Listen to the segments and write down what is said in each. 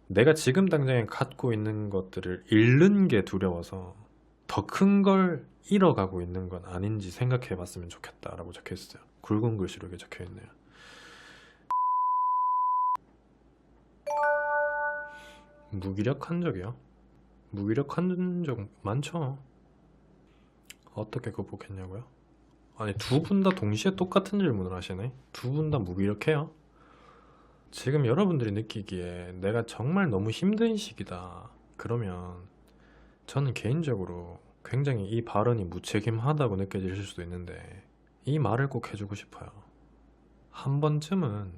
내가 지금 당장에 갖고 있는 것들을 잃는 게 두려워서 더 큰 걸 잃어가고 있는 건 아닌지 생각해 봤으면 좋겠다라고 적혀 있어요. 굵은 글씨로 이렇게 적혀 있네요. 무기력한 적이요? 무기력한 적 많죠. 어떻게 극복했냐고요? 아니, 두 분 다 동시에 똑같은 질문을 하시네. 두 분 다 무기력해요? 지금 여러분들이 느끼기에 내가 정말 너무 힘든 시기다, 그러면 저는 개인적으로 굉장히 이 발언이 무책임하다고 느껴지실 수도 있는데, 이 말을 꼭 해주고 싶어요. 한 번쯤은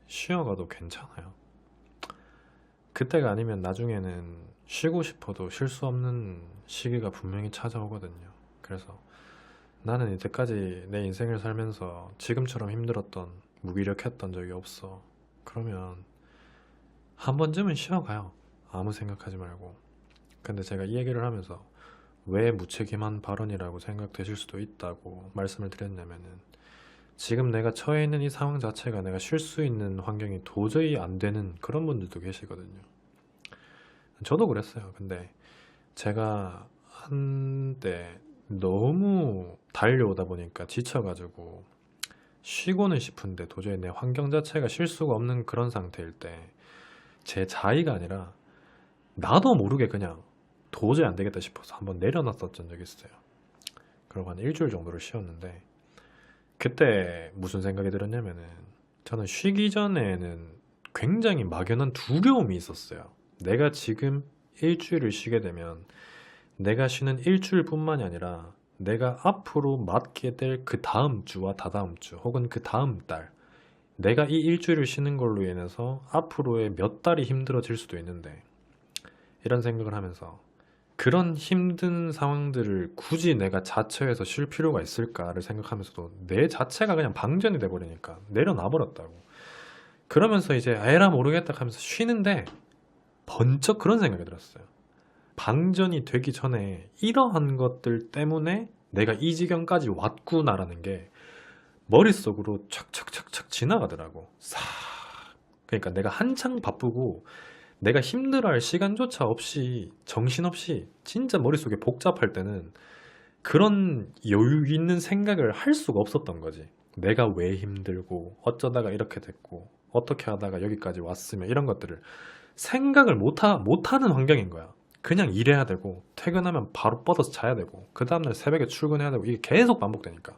쉬어가도 괜찮아요. 그때가 아니면 나중에는 쉬고 싶어도 쉴 수 없는 시기가 분명히 찾아오거든요. 그래서 나는 이때까지 내 인생을 살면서 지금처럼 힘들었던, 무기력했던 적이 없어. 그러면 한 번쯤은 쉬어가요. 아무 생각하지 말고. 근데 제가 이 얘기를 하면서 왜 무책임한 발언이라고 생각되실 수도 있다고 말씀을 드렸냐면은, 지금 내가 처해 있는 이 상황 자체가 내가 쉴 수 있는 환경이 도저히 안 되는 그런 분들도 계시거든요. 저도 그랬어요. 근데 제가 한때 너무 달려오다 보니까 지쳐가지고 쉬고는 싶은데 도저히 내 환경 자체가 쉴 수가 없는 그런 상태일 때, 제 자의가 아니라 나도 모르게 그냥 도저히 안 되겠다 싶어서 한번 내려놨었던 적이 있어요. 그리고 한 일주일 정도를 쉬었는데, 그때 무슨 생각이 들었냐면은, 저는 쉬기 전에는 굉장히 막연한 두려움이 있었어요. 내가 지금 일주일을 쉬게 되면 내가 쉬는 일주일뿐만이 아니라 내가 앞으로 맞게 될 그 다음 주와 다다음 주 혹은 그 다음 달, 내가 이 일주일을 쉬는 걸로 인해서 앞으로의 몇 달이 힘들어질 수도 있는데, 이런 생각을 하면서 그런 힘든 상황들을 굳이 내가 자처해서 쉴 필요가 있을까를 생각하면서도 내 자체가 그냥 방전이 돼버리니까 내려놔 버렸다고. 그러면서 이제 에라 모르겠다 하면서 쉬는데 번쩍 그런 생각이 들었어요. 방전이 되기 전에 이러한 것들 때문에 내가 이 지경까지 왔구나라는 게 머릿속으로 촥촥촥촥 지나가더라고. 싹. 그러니까 내가 한창 바쁘고 내가 힘들어할 시간조차 없이, 정신없이 진짜 머릿속에 복잡할 때는 그런 여유 있는 생각을 할 수가 없었던 거지. 내가 왜 힘들고 어쩌다가 이렇게 됐고 어떻게 하다가 여기까지 왔으면, 이런 것들을 생각을 못하는 환경인 거야. 그냥 일해야 되고 퇴근하면 바로 뻗어서 자야 되고 그 다음날 새벽에 출근해야 되고, 이게 계속 반복되니까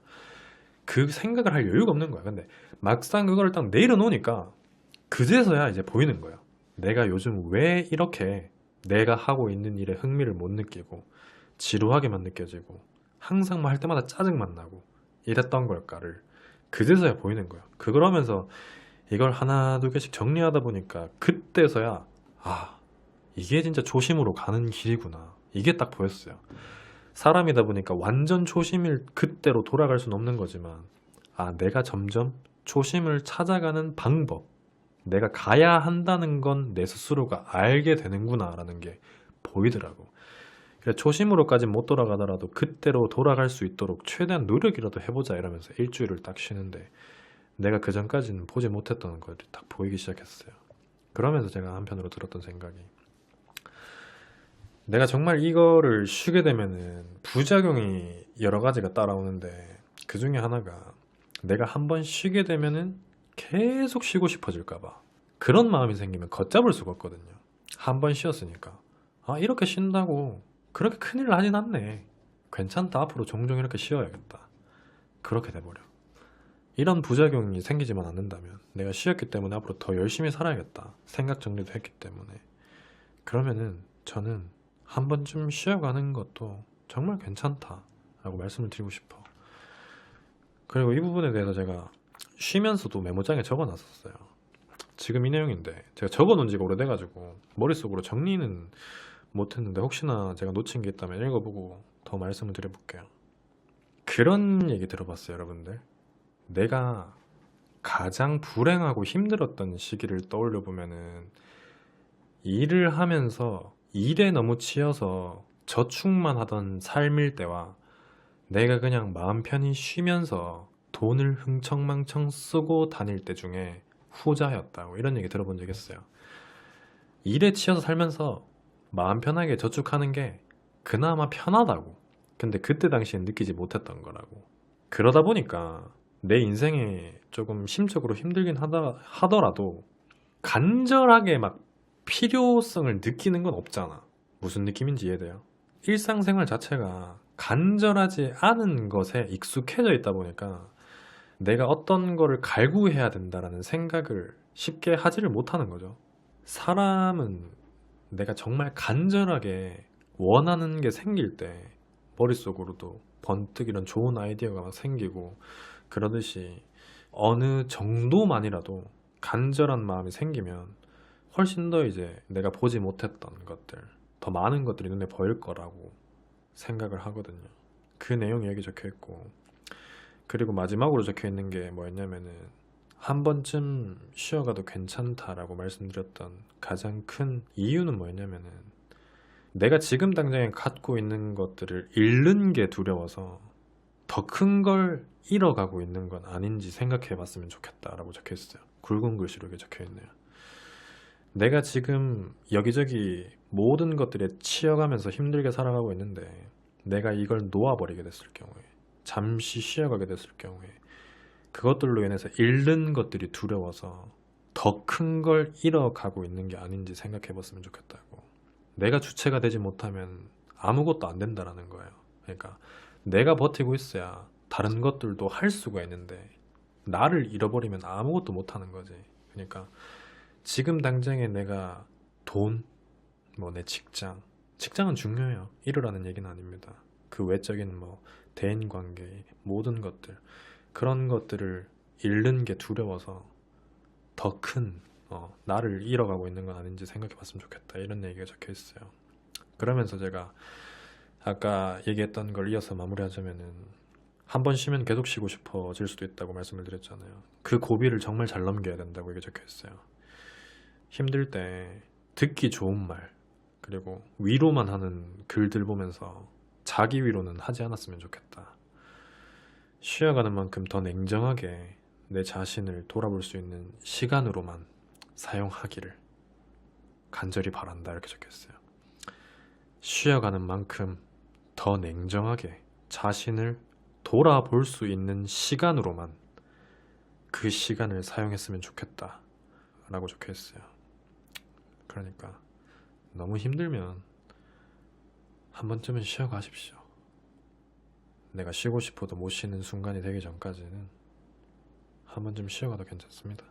그 생각을 할 여유가 없는 거야. 근데 막상 그거를 딱 내려놓으니까 그제서야 이제 보이는 거야. 내가 요즘 왜 이렇게 내가 하고 있는 일에 흥미를 못 느끼고 지루하게만 느껴지고 항상 뭐 할 때마다 짜증만 나고 이랬던 걸까를 그제서야 보이는 거야. 그러면서 이걸 하나 두 개씩 정리하다 보니까 그때서야, 아, 이게 진짜 초심으로 가는 길이구나, 이게 딱 보였어요. 사람이다 보니까 완전 초심일 그때로 돌아갈 수는 없는 거지만, 아, 내가 점점 초심을 찾아가는 방법, 내가 가야 한다는 건 내 스스로가 알게 되는구나 라는 게 보이더라고. 그래, 초심으로까지 못 돌아가더라도 그때로 돌아갈 수 있도록 최대한 노력이라도 해보자 이러면서 일주일을 딱 쉬는데, 내가 그 전까지는 보지 못했던 것들이 딱 보이기 시작했어요. 그러면서 제가 한편으로 들었던 생각이, 내가 정말 이거를 쉬게 되면은 부작용이 여러 가지가 따라오는데, 그 중에 하나가 내가 한번 쉬게 되면은 계속 쉬고 싶어질까봐. 그런 마음이 생기면 걷잡을 수가 없거든요. 한 번 쉬었으니까, 아, 이렇게 쉰다고 그렇게 큰일 나진 않네, 괜찮다, 앞으로 종종 이렇게 쉬어야겠다, 그렇게 돼버려. 이런 부작용이 생기지만 않는다면, 내가 쉬었기 때문에 앞으로 더 열심히 살아야겠다 생각 정리도 했기 때문에, 그러면은 저는 한 번쯤 쉬어가는 것도 정말 괜찮다라고 말씀을 드리고 싶어. 그리고 이 부분에 대해서 제가 쉬면서도 메모장에 적어놨었어요. 지금 이 내용인데 제가 적어놓은 지가 오래돼가지고 머릿속으로 정리는 못했는데, 혹시나 제가 놓친 게 있다면 읽어보고 더 말씀을 드려볼게요. 그런 얘기 들어봤어요, 여러분들? 내가 가장 불행하고 힘들었던 시기를 떠올려 보면은, 일을 하면서 일에 너무 치여서 저축만 하던 삶일 때와 내가 그냥 마음 편히 쉬면서 돈을 흥청망청 쓰고 다닐 때 중에 후자였다고, 이런 얘기 들어본 적 있어요. 일에 치여서 살면서 마음 편하게 저축하는 게 그나마 편하다고. 근데 그때 당시엔 느끼지 못했던 거라고. 그러다 보니까 내 인생에 조금 심적으로 힘들긴 하더라도 간절하게 막 필요성을 느끼는 건 없잖아. 무슨 느낌인지 이해돼요? 일상생활 자체가 간절하지 않은 것에 익숙해져 있다 보니까 내가 어떤 거를 갈구해야 된다라는 생각을 쉽게 하지를 못하는 거죠. 사람은 내가 정말 간절하게 원하는 게 생길 때 머릿속으로도 번뜩 이런 좋은 아이디어가 막 생기고 그러듯이 어느 정도만이라도 간절한 마음이 생기면 훨씬 더 이제 내가 보지 못했던 것들, 더 많은 것들이 눈에 보일 거라고 생각을 하거든요. 그 내용이 여기 적혀 있고, 그리고 마지막으로 적혀 있는 게 뭐였냐면은 한 번쯤 쉬어가도 괜찮다라고 말씀드렸던 가장 큰 이유는 뭐였냐면은 내가 지금 당장에 갖고 있는 것들을 잃는 게 두려워서 더 큰 걸 잃어가고 있는 건 아닌지 생각해 봤으면 좋겠다라고 적혀 있어요. 굵은 글씨로 이렇게 적혀 있네요. 내가 지금 여기저기 모든 것들에 치여가면서 힘들게 살아가고 있는데 내가 이걸 놓아버리게 됐을 경우에, 잠시 쉬어가게 됐을 경우에 그것들로 인해서 잃는 것들이 두려워서 더 큰 걸 잃어가고 있는 게 아닌지 생각해 봤으면 좋겠다고. 내가 주체가 되지 못하면 아무것도 안 된다라는 거예요. 그러니까 내가 버티고 있어야 다른 것들도 할 수가 있는데 나를 잃어버리면 아무것도 못 하는 거지. 그러니까 지금 당장에 내가 돈, 뭐 내 직장은 중요해요. 잃으라는 얘기는 아닙니다. 그 외적인 뭐 대인 관계, 모든 것들, 그런 것들을 잃는 게 두려워서 더 큰 나를 잃어가고 있는 건 아닌지 생각해 봤으면 좋겠다. 이런 얘기가 적혀 있어요. 그러면서 제가 아까 얘기했던 걸 이어서 마무리하자면은 한 번 쉬면 계속 쉬고 싶어질 수도 있다고 말씀을 드렸잖아요. 그 고비를 정말 잘 넘겨야 된다고 이게 적혀 있어요. 힘들 때 듣기 좋은 말, 그리고 위로만 하는 글들 보면서 자기 위로는 하지 않았으면 좋겠다. 쉬어가는 만큼 더 냉정하게 내 자신을 돌아볼 수 있는 시간으로만 사용하기를 간절히 바란다. 이렇게 적혔어요. 쉬어가는 만큼 더 냉정하게 자신을 돌아볼 수 있는 시간으로만 그 시간을 사용했으면 좋겠다 라고 적혀 있어요. 그러니까 너무 힘들면 한 번쯤은 쉬어 가십시오. 내가 쉬고 싶어도 못 쉬는 순간이 되기 전까지는 한 번쯤 쉬어가도 괜찮습니다.